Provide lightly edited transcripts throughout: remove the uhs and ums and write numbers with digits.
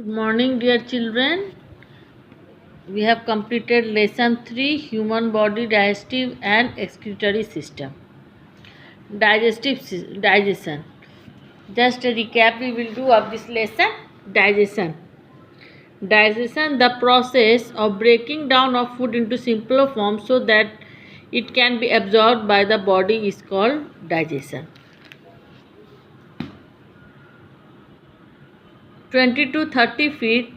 Good morning, dear children. We have completed lesson 3, human body, digestive and excretory system. Digestion. Just a recap we will do of this lesson. Digestion. Digestion, the process of breaking down of food into simpler form so that it can be absorbed by the body, is called digestion. 20 to 30 feet,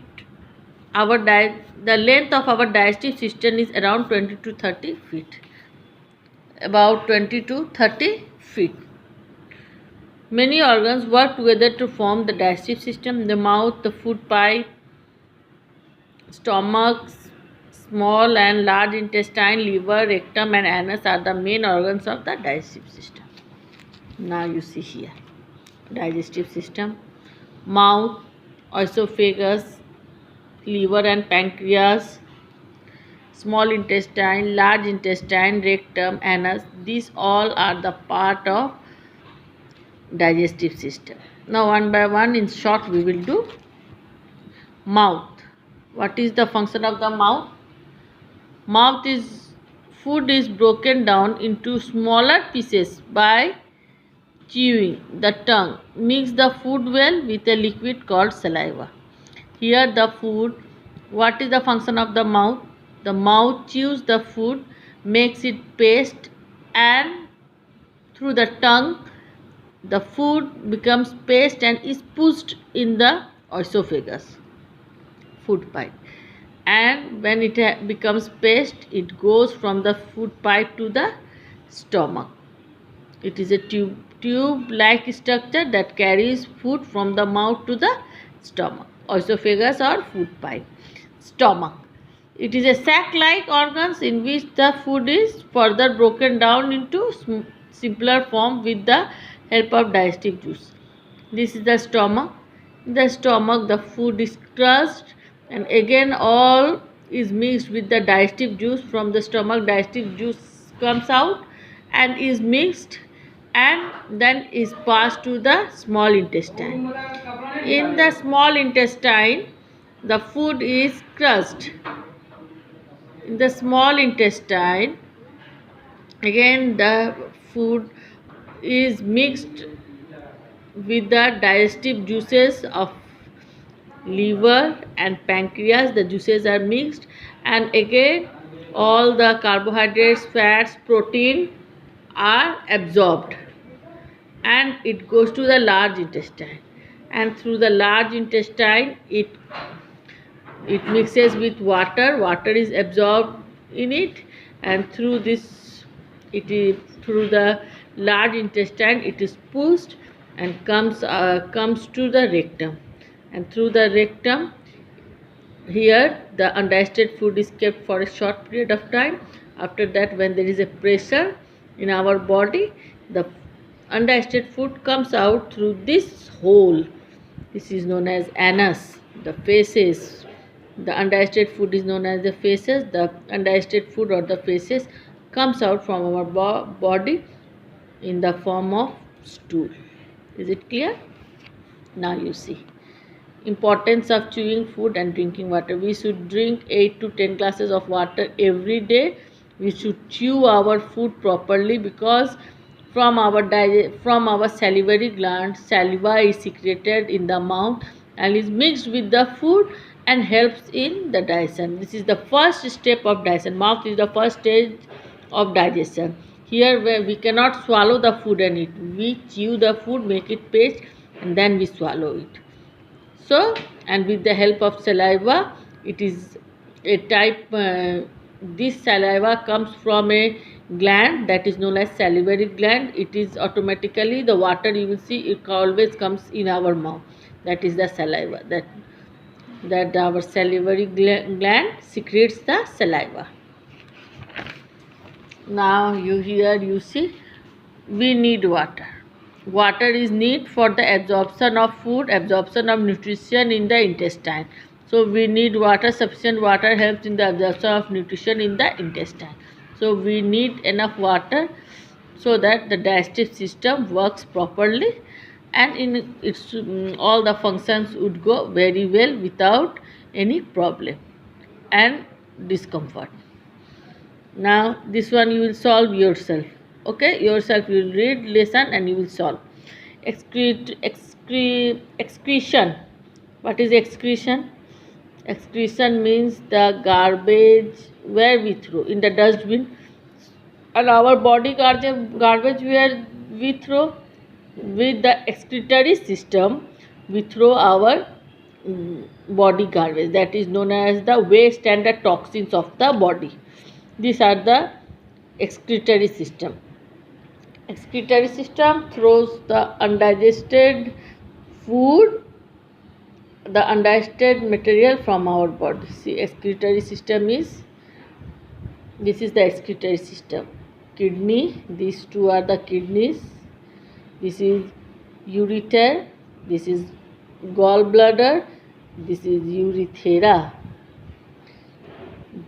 the length of our digestive system is around 20 to 30 feet. About 20 to 30 feet. Many organs work together to form the digestive system. The mouth, the food pipe, stomach, small and large intestine, liver, rectum and anus are the main organs of the digestive system. Now you see here, digestive system, mouth, esophagus, liver and pancreas, small intestine, large intestine, rectum, anus, these all are the part of digestive system. Now one by one, in short, we will do mouth. What is the function of the mouth? Mouth is, food is broken down into smaller pieces by chewing. The tongue mix the food well with a liquid called saliva. Here the food, what is the function of the mouth? The mouth chews the food, makes it paste, and through the tongue the food becomes paste and is pushed in the esophagus, food pipe. And when it becomes paste, it goes from the food pipe to the stomach. It is a tube-like structure that carries food from the mouth to the stomach. Esophagus or food pipe. Stomach. It is a sac-like organs in which the food is further broken down into simpler form with the help of digestive juice. This is the stomach. In the stomach, the food is crushed and again all is mixed with the digestive juice. From the stomach, digestive juice comes out and is mixed and then is passed to the small intestine. In the small intestine, the food is crushed. In the small intestine, again the food is mixed with the digestive juices of liver and pancreas. The juices are mixed and again all the carbohydrates, fats, protein are absorbed and it goes to the large intestine, and through the large intestine it mixes with water is absorbed in it, and through the large intestine it is pushed and comes to the rectum, and through the rectum, here the undigested food is kept for a short period of time. After that, when there is a pressure in our body, the undigested food comes out through this hole. This is known as anus, the feces. The undigested food is known as the feces. The undigested food or the feces comes out from our body in the form of stool. Is it clear? Now you see. Importance of chewing food and drinking water. We should drink 8 to 10 glasses of water every day. We should chew our food properly because from our salivary gland, saliva is secreted in the mouth and is mixed with the food and helps in the digestion. This is the first step of digestion. Mouth is the first stage of digestion. Here where we cannot swallow the food and eat. We chew the food, make it paste, and then we swallow it. So, and with the help of saliva, it is a type, this saliva comes from a gland that is known as salivary gland. It is automatically, the water you will see, it always comes in our mouth. That is the saliva, that our salivary gland secretes the saliva. Now you see, we need water. Water is needed for the absorption of food, absorption of nutrition in the intestine. So we need water. Sufficient water helps in the absorption of nutrition in the intestine. So we need enough water so that the digestive system works properly and in its all the functions would go very well without any problem and discomfort. Now this one you will solve yourself. Okay, yourself you will read lesson and you will solve. Excretion. What is excretion? Excretion means the garbage where we throw in the dustbin, and our body garbage where we throw. With the excretory system we throw our body garbage, that is known as the waste and the toxins of the body. These are the excretory system. Excretory system throws the undigested food, the undigested material from our body. See, excretory system is, this is the excretory system. Kidney, these two are the kidneys. This is ureter, this is gallbladder, this is urethra.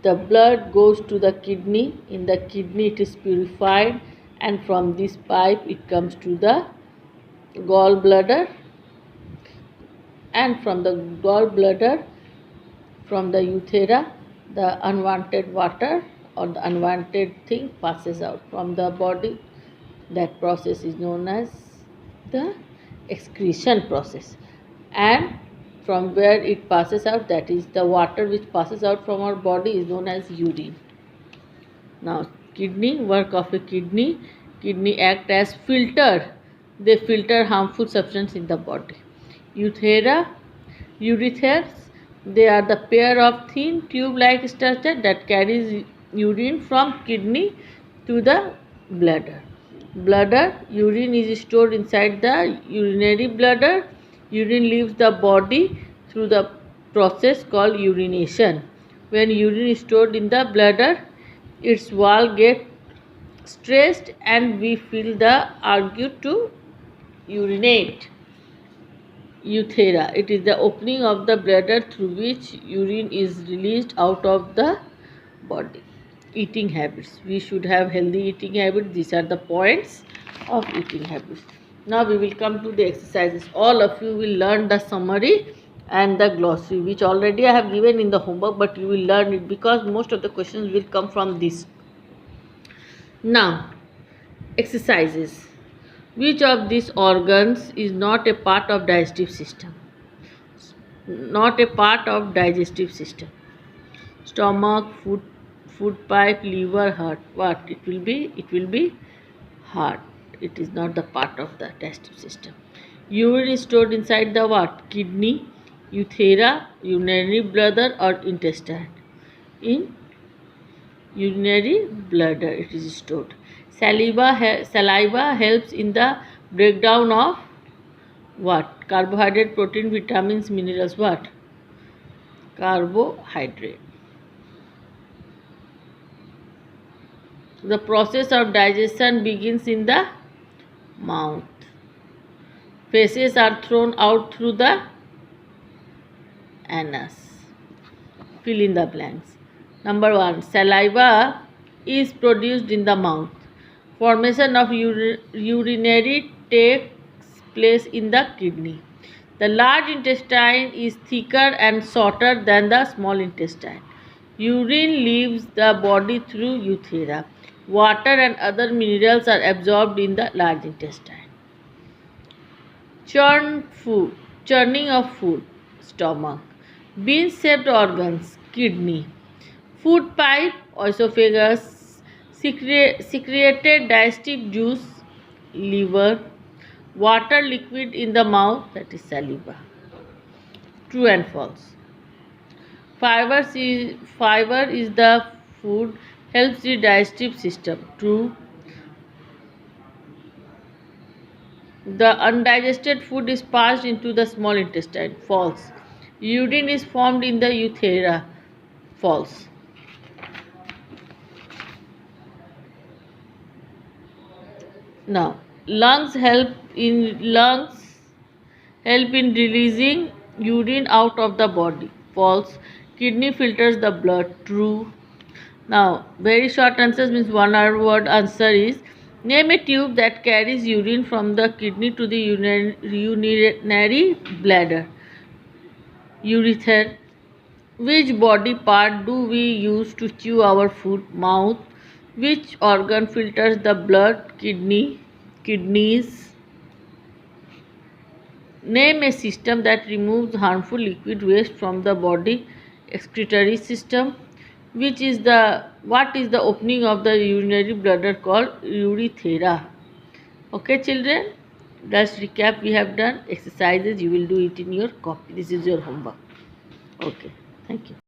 The blood goes to the kidney, in the kidney it is purified, and from this pipe it comes to the gallbladder, and from the gallbladder, from the urethra, the unwanted water or the unwanted thing passes out from the body. That process is known as the excretion process, and from where it passes out, that is the water which passes out from our body, is known as urine. Now kidney, work of a kidney. Kidney act as filter, they filter harmful substance in the body. Urethers, they are the pair of thin tube like structure that carries urine from kidney to the bladder. Bladder, urine is stored inside the urinary bladder. Urine leaves the body through the process called urination. When urine is stored in the bladder, its wall gets stressed and we feel the urge to urinate. Urethra, it is the opening of the bladder through which urine is released out of the body. Eating habits, we should have healthy eating habits. These are the points of eating habits. Now we will come to the exercises. All of you will learn the summary and the glossary, which already I have given in the homework, but you will learn it because most of the questions will come from this. Now exercises. Which of these organs is not a part of digestive system? Not a part of digestive system. Stomach, food pipe, liver, heart. What it will be? It will be heart. It is not the part of the digestive system. Urine is stored inside the what? Kidney, urethra, urinary bladder or intestine. In urinary bladder it is stored. Saliva helps in the breakdown of what? Carbohydrate, protein, vitamins, minerals. What? Carbohydrate. The process of digestion begins in the mouth. Feces are thrown out through the anus. Fill in the blanks. Number 1. Saliva is produced in the mouth. Formation of urinary takes place in the kidney. The large intestine is thicker and shorter than the small intestine. Urine leaves the body through urethra. Water and other minerals are absorbed in the large intestine. Churning of food, stomach. Bean-shaped organs, kidney. Food pipe, esophagus. Secreted digestive juice, liver. Water liquid in the mouth, that is saliva. True and false. Fiber is the food, helps the digestive system. True. The undigested food is passed into the small intestine. False. Urine is formed in the urethra. False. Now, lungs help in releasing urine out of the body. False. Kidney filters the blood. True. Now, very short answers means one word answer is Name a tube that carries urine from the kidney to the urinary bladder. Urethra. Which body part do we use to chew our food? Mouth. Which organ filters the blood? Kidneys. Name a system that removes harmful liquid waste from the body. Excretory system. What is the opening of the urinary bladder called? Urethra. Okay, children, let's recap. We have done exercises. You will do it in your copy. This is your homework. Okay, thank you.